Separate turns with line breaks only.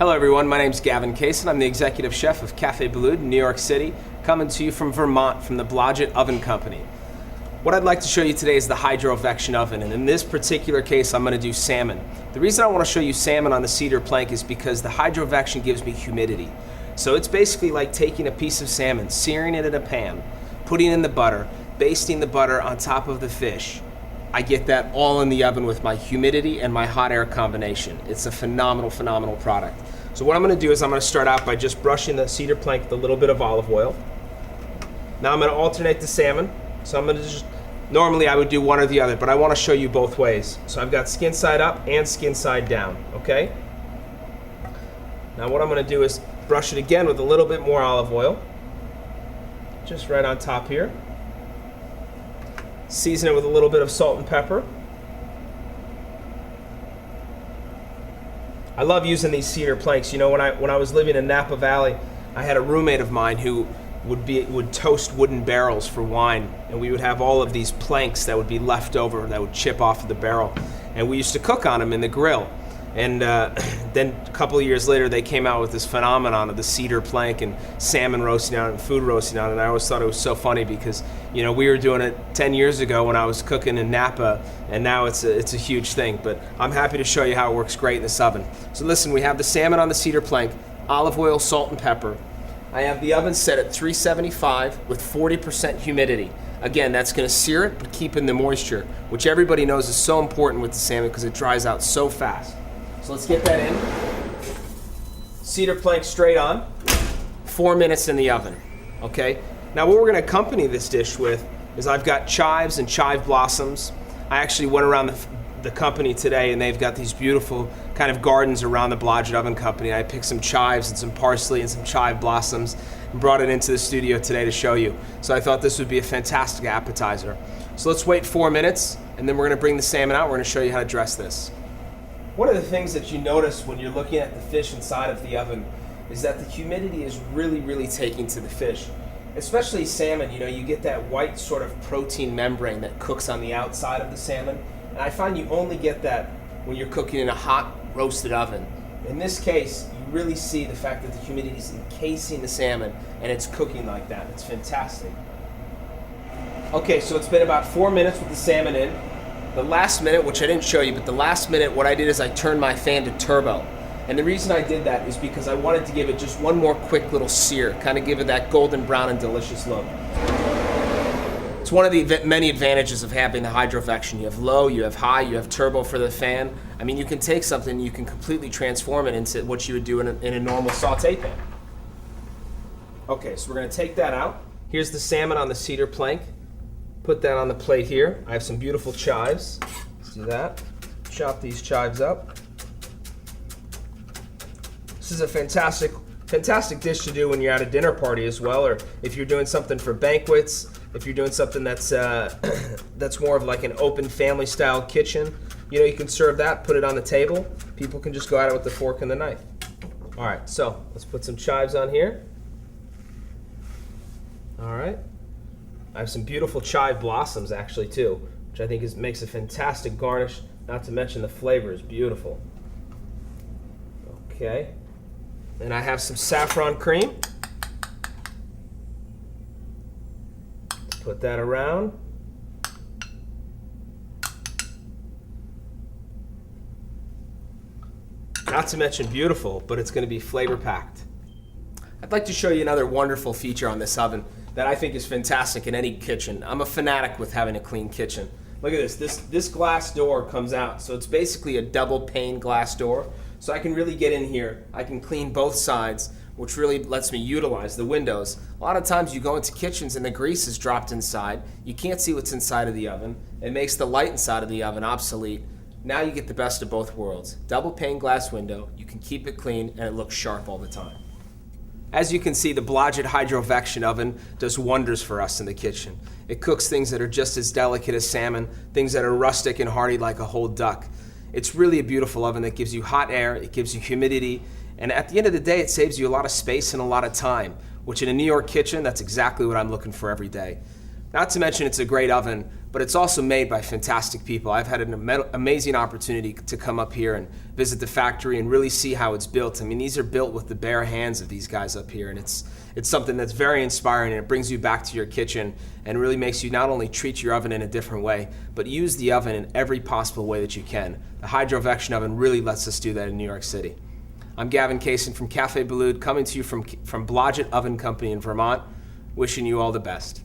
Hello everyone, my name's Gavin Kaysen. I'm the executive chef of Cafe Boulud in New York City, coming to you from Vermont from the Blodgett Oven Company. What I'd like to show you today is the Hydrovection oven, and in this particular case I'm going to do salmon. The reason I want to show you salmon on the cedar plank is because the Hydrovection gives me humidity. So it's basically like taking a piece of salmon, searing it in a pan, putting in the butter, basting the butter on top of the fish. I get that all in the oven with my humidity and my hot air combination. It's a phenomenal, phenomenal product. So what I'm going to do is I'm going to start out by just brushing the cedar plank with a little bit of olive oil. Now I'm going to alternate the salmon. So I'm going to just, normally I would do one or the other, but I want to show you both ways. So I've got skin side up and skin side down, okay? Now what I'm going to do is brush it again with a little bit more olive oil. Just right on top here. Season it with a little bit of salt and pepper. I love using these cedar planks. You know, when I was living in Napa Valley, I had a roommate of mine who would toast wooden barrels for wine, and we would have all of these planks that would be left over that would chip off of the barrel, and we used to cook on them in the grill. And then a couple of years later, they came out with this phenomenon of the cedar plank and salmon roasting on it and food roasting on it. And I always thought it was so funny because, you know, we were doing it 10 years ago when I was cooking in Napa, and now it's a huge thing. But I'm happy to show you how it works great in this oven. So listen, we have the salmon on the cedar plank, olive oil, salt, and pepper. I have the oven set at 375 with 40% humidity. Again, that's going to sear it, but keep in the moisture, which everybody knows is so important with the salmon because it dries out so fast. So let's get that in. Cedar plank straight on. 4 minutes in the oven, okay? Now what we're gonna accompany this dish with is I've got chives and chive blossoms. I actually went around the company today and they've got these beautiful kind of gardens around the Blodgett Oven Company. I picked some chives and some parsley and some chive blossoms and brought it into the studio today to show you. So I thought this would be a fantastic appetizer. So let's wait 4 minutes and then we're gonna bring the salmon out. We're gonna show you how to dress this. One of the things that you notice when you're looking at the fish inside of the oven is that the humidity is really, really taking to the fish. Especially salmon, you know, you get that white sort of protein membrane that cooks on the outside of the salmon. And I find you only get that when you're cooking in a hot, roasted oven. In this case, you really see the fact that the humidity is encasing the salmon and it's cooking like that. It's fantastic. Okay, so it's been about 4 minutes with the salmon in. The last minute, which I didn't show you, but the last minute, what I did is I turned my fan to turbo. And the reason I did that is because I wanted to give it just one more quick little sear, kind of give it that golden brown and delicious look. It's one of the many advantages of having the Hydrovection. You have low, you have high, you have turbo for the fan. I mean, you can take something, you can completely transform it into what you would do in a normal saute pan. Okay, so we're gonna take that out. Here's the salmon on the cedar plank. Put that on the plate here. I have some beautiful chives. Let's do that. Chop these chives up. This is a fantastic dish to do when you're at a dinner party as well, or if you're doing something for banquets, if you're doing something that's that's more of like an open family style kitchen. You know, you can serve that, put it on the table. People can just go at it with the fork and the knife. All right, so let's put some chives on here. All right. I have some beautiful chive blossoms actually too, which I think makes a fantastic garnish, not to mention the flavor is beautiful. Okay, and I have some saffron cream. Put that around. Not to mention beautiful, but it's going to be flavor packed. I'd like to show you another wonderful feature on this oven that I think is fantastic in any kitchen. I'm a fanatic with having a clean kitchen. Look at this. This glass door comes out, so it's basically a double pane glass door. So I can really get in here. I can clean both sides, which really lets me utilize the windows. A lot of times you go into kitchens and the grease is dropped inside. You can't see what's inside of the oven. It makes the light inside of the oven obsolete. Now you get the best of both worlds. Double pane glass window, you can keep it clean and it looks sharp all the time. As you can see, the Blodgett Hydrovection oven does wonders for us in the kitchen. It cooks things that are just as delicate as salmon, things that are rustic and hearty like a whole duck. It's really a beautiful oven that gives you hot air, it gives you humidity, and at the end of the day, it saves you a lot of space and a lot of time, which in a New York kitchen, that's exactly what I'm looking for every day. Not to mention it's a great oven, but it's also made by fantastic people. I've had an amazing opportunity to come up here and visit the factory and really see how it's built. I mean, these are built with the bare hands of these guys up here, and it's something that's very inspiring, and it brings you back to your kitchen and really makes you not only treat your oven in a different way, but use the oven in every possible way that you can. The Hydrovection oven really lets us do that in New York City. I'm Gavin Kaysen from Cafe Boulud, coming to you from Blodgett Oven Company in Vermont, wishing you all the best.